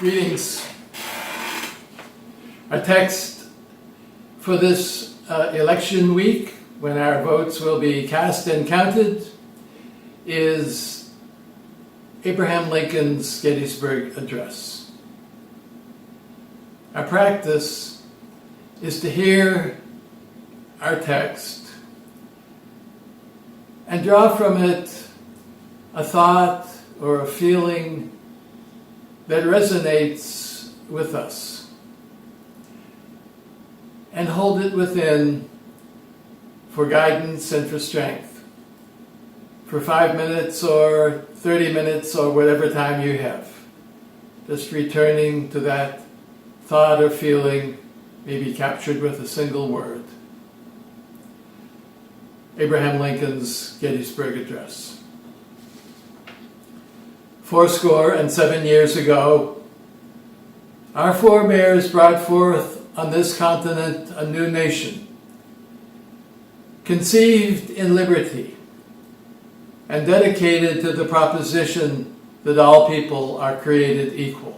Greetings. Our text for this election week, when our votes will be cast and counted, is Abraham Lincoln's Gettysburg Address. Our practice is to hear our text and draw from it a thought or a feeling that resonates with us, and hold it within for guidance and for strength, for 5 minutes or 30 minutes or whatever time you have. Just returning to that thought or feeling, maybe captured with a single word. Abraham Lincoln's Gettysburg Address. 77 years ago, our forebears brought forth on this continent a new nation, conceived in liberty and dedicated to the proposition that all people are created equal.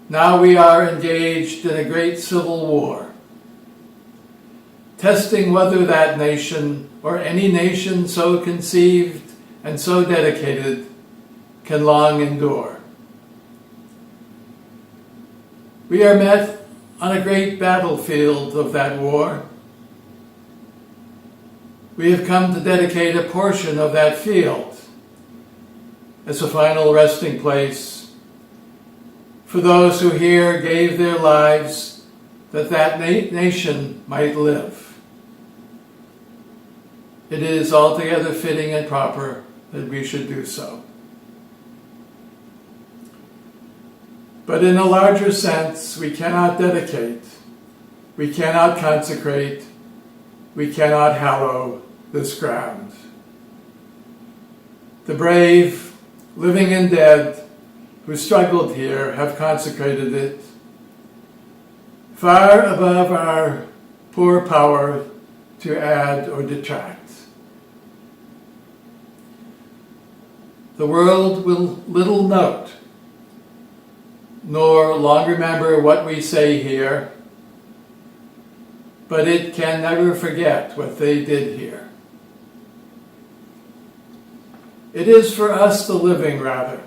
Now we are engaged in a great civil war, testing whether that nation or any nation so conceived and so dedicated can long endure. We are met on a great battlefield of that war. We have come to dedicate a portion of that field as a final resting place for those who here gave their lives that that nation might live. It is altogether fitting and proper that we should do so. But in a larger sense, we cannot dedicate, we cannot consecrate, we cannot hallow this ground. The brave, living and dead, who struggled here have consecrated it, far above our poor power to add or detract. The world will little note, nor long remember what we say here, but it can never forget what they did here. It is for us, the living, rather,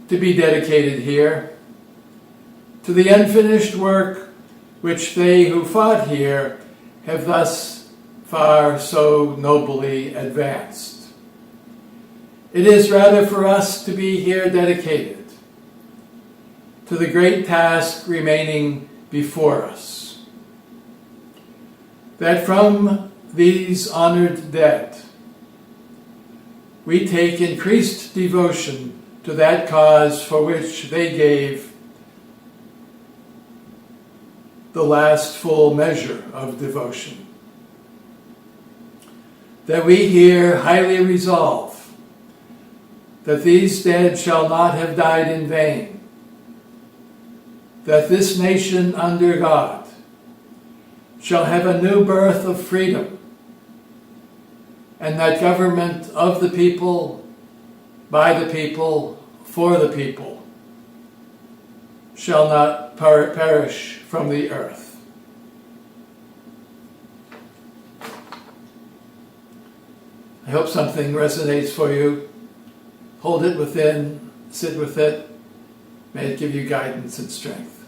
to be dedicated here to the unfinished work which they who fought here have thus far so nobly advanced. It is rather for us to be here dedicated to the great task remaining before us, that from these honored dead we take increased devotion to that cause for which they gave the last full measure of devotion. That we here highly resolve that these dead shall not have died in vain, that this nation under God shall have a new birth of freedom, and that government of the people, by the people, for the people, shall not perish from the earth. I hope something resonates for you. Hold it within, sit with it. May it give you guidance and strength.